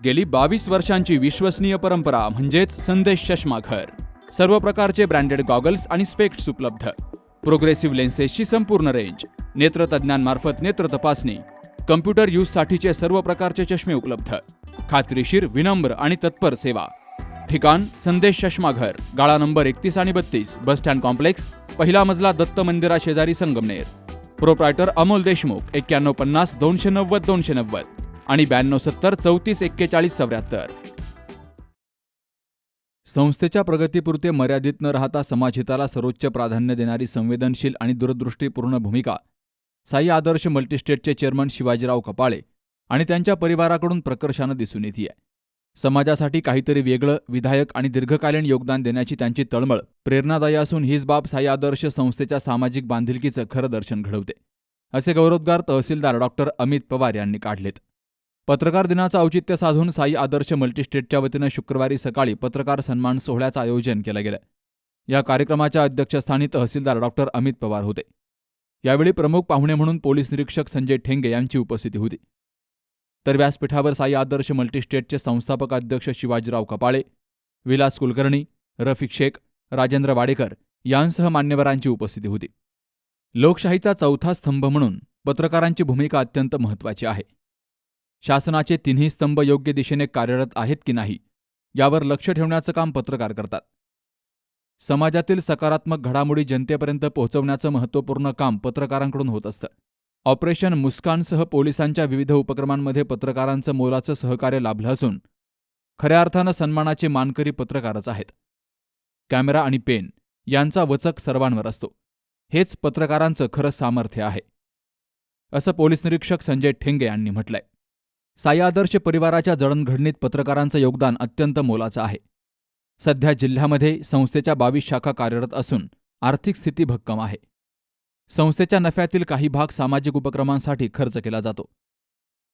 गेली 22 वर्षांची विश्वसनीय परंपरा म्हणजेच संदेश चष्माघर. सर्व प्रकारचे ब्रँडेड गॉगल्स आणि स्पेक्ट्स उपलब्ध. प्रोग्रेसिव्ह लेन्सेसची संपूर्ण रेंज. नेत्रतज्ञांमार्फत नेत्र तपासणी. कम्प्युटर यूजसाठीचे सर्व प्रकारचे चष्मे उपलब्ध. खात्रीशीर, विनम्र आणि तत्पर सेवा. ठिकाण संदेश चष्माघर, गाळा नंबर 31 आणि 32, बस स्टँड कॉम्प्लेक्स, पहिला मजला, दत्त मंदिरा शेजारी, संगमनेर. प्रोप्रायटर अमोल देशमुख. 9150 290 290 आणि 9270 34 41 74. संस्थेच्या प्रगतीपुरते मर्यादित न राहता समाजहिताला सर्वोच्च प्राधान्य देणारी संवेदनशील आणि दूरदृष्टीपूर्ण भूमिका साई आदर्श मल्टीस्टेटचे चेअरमन शिवाजीराव कपाळे आणि त्यांच्या परिवाराकडून प्रकर्षानं दिसून येते. समाजासाठी काहीतरी वेगळं, विधायक आणि दीर्घकालीन योगदान देण्याची त्यांची तळमळ प्रेरणादायी असून हीच बाब साई आदर्श संस्थेच्या सामाजिक बांधिलकीचं खरं दर्शन घडवते, असे गौरवोद्गार तहसीलदार डॉक्टर अमित पवार यांनी काढलेत. पत्रकार दिनाचं औचित्य साधून साई आदर्श मल्टीस्टेटच्या वतीनं शुक्रवारी सकाळी पत्रकार सन्मान सोहळ्याचं आयोजन केलं गेलं. या कार्यक्रमाच्या अध्यक्षस्थानी तहसीलदार डॉक्टर अमित पवार होते. यावेळी प्रमुख पाहुणे म्हणून पोलीस निरीक्षक संजय ठेंगे यांची उपस्थिती होती. तर व्यासपीठावर साई आदर्श मल्टीस्टेटचे संस्थापक अध्यक्ष शिवाजीराव कपाळे, विलास कुलकर्णी, रफिक शेख, राजेंद्र वाडेकर यांसह मान्यवरांची उपस्थिती होती. लोकशाहीचा चौथा स्तंभ म्हणून पत्रकारांची भूमिका अत्यंत महत्त्वाची आहे. शासनाचे तिन्ही स्तंभ योग्य दिशेने कार्यरत आहेत की नाही यावर लक्ष ठेवण्याचं काम पत्रकार करतात. समाजातील सकारात्मक घडामोडी जनतेपर्यंत पोहोचवण्याचं महत्त्वपूर्ण काम पत्रकारांकडून होत असतं. ऑपरेशन मुस्कानसह पोलिसांच्या विविध उपक्रमांमध्ये पत्रकारांचं मोलाचं सहकार्य लाभलं असून खऱ्या अर्थानं सन्मानाचे मानकरी पत्रकारच आहेत. कॅमेरा आणि पेन यांचा वचक सर्वांवर असतो. हेच पत्रकारांचं खरं सामर्थ्य आहे, असं पोलीस निरीक्षक संजय ठेंगे यांनी म्हटलंय. साई आदर्श परिवाराच्या जडणघडणीत पत्रकारांचं योगदान अत्यंत मोलाचं आहे. सध्या जिल्ह्यामध्ये संस्थेच्या 22 शाखा कार्यरत असून आर्थिक स्थिती भक्कम आहे. संस्थेच्या नफ्यातील काही भाग सामाजिक उपक्रमांसाठी खर्च केला जातो.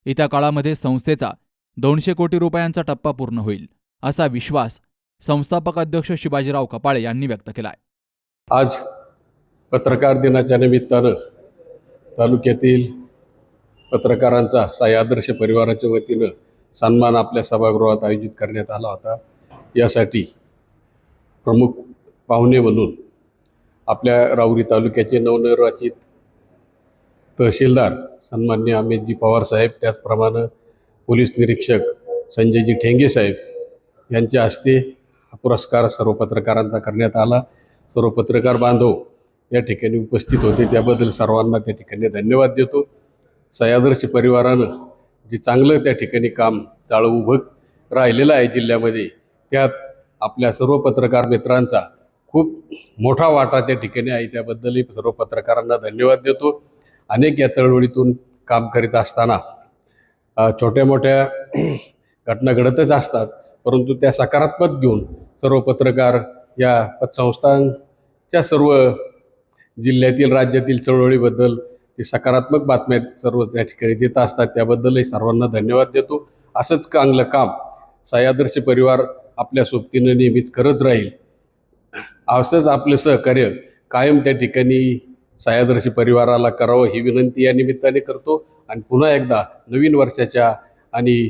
येत्या काळामध्ये संस्थेचा 200 कोटी रुपयांचा टप्पा पूर्ण होईल, असा विश्वास संस्थापक अध्यक्ष शिवाजीराव कपाळे यांनी व्यक्त केलाय. आज पत्रकार दिनाच्या निमित्तानं तालुक्यातील पत्रकारांचा साई आदर्श परिवाराच्या वतीनं सन्मान आपल्या सभागृहात आयोजित करण्यात आला होता. यासाठी प्रमुख पाहुणे म्हणून आपल्या राऊरी तालुक्याचे नवनिर्वाचित तहसीलदार सन्माननीय अमितजी पवार साहेब, त्याचप्रमाणे पोलीस निरीक्षक संजयजी ठेंगे साहेब यांच्या हस्ते हा पुरस्कार सर्व पत्रकारांचा करण्यात आला. सर्व पत्रकार बांधव या ठिकाणी उपस्थित होते, त्याबद्दल सर्वांना त्या ठिकाणी धन्यवाद देतो. साई आदर्श परिवारानं जे चांगलं त्या ठिकाणी काम चालू उभं राहिलेलं आहे जिल्ह्यामध्ये, त्यात आपल्या सर्व पत्रकार मित्रांचा खूप मोठा वाटा त्या ठिकाणी आहे. त्याबद्दलही सर्व पत्रकारांना धन्यवाद देतो. अनेक या चळवळीतून काम करीत असताना छोट्या मोठ्या घटना घडतच असतात, परंतु त्या सकारात्मक घेऊन सर्व पत्रकार या पतसंस्थांच्या सर्व जिल्ह्यातील राज्यातील चळवळीबद्दल ते सकारात्मक बातम्या सर्व त्या ठिकाणी देत असतात. त्याबद्दलही सर्वांना धन्यवाद देतो. असंच चांगलं काम साई आदर्श परिवार आपल्या सोबतीनं नेहमीच करत राहील. असंच आपलं सहकार्य कायम त्या ठिकाणी साई आदर्श परिवाराला करावं ही विनंती या निमित्ताने करतो. आणि पुन्हा एकदा नवीन वर्षाच्या आणि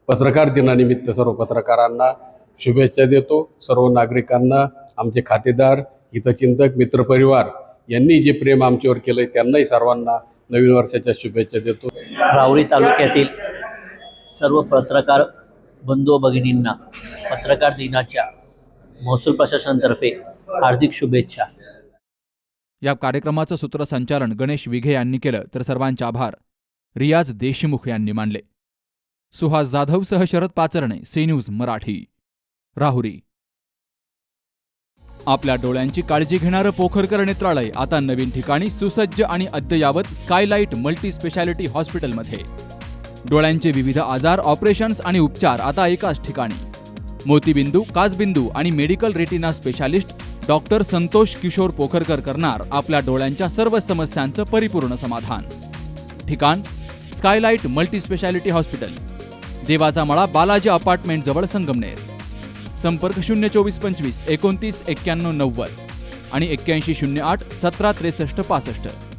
पत्रकार दिनानिमित्त सर्व पत्रकारांना शुभेच्छा देतो. सर्व नागरिकांना, आमचे खातेदार, हितचिंतक, मित्रपरिवार यांनी जे प्रेम आमच्यावर केलंय त्यांनाही सर्वांना नवीन वर्षाच्या शुभेच्छा देतो. राऊरी तालुक्यातील सर्व पत्रकार बंधू भगिनींना पत्रकार दिनाच्या महसूल प्रशासनातर्फे हार्दिक शुभेच्छा. या कार्यक्रमाचं सूत्रसंचालन गणेश विघे यांनी केलं, तर सर्वांचे आभार रियाज देशमुख यांनी मानले. सुहास जाधवसह शरद पाचरणे, सी न्यूज मराठी, राहुरी. आपल्या डोळ्यांची काळजी घेणारं पोखरकर नेत्रालय आता नवीन ठिकाणी सुसज्ज आणि अद्ययावत स्कायलाइट मल्टी स्पेशालिटी हॉस्पिटलमध्ये. डोळ्यांचे विविध आजार, ऑपरेशन्स आणि उपचार आता एकाच ठिकाणी. मोतीबिंदू, काचबिंदू आणि medical retina specialist doctor Santosh Kishor Pokharkar करणार आपल्या डोळ्यांच्या सर्व समस्यांचं परिपूर्ण समाधान. ठिकाण स्कायलाइट मल्टी स्पेशालिटी हॉस्पिटल, देवाचा मळा, बालाजी अपार्टमेंट जवळ, संगमनेर. संपर्क 02425 29 91 90 आणि 8108 17 63 65.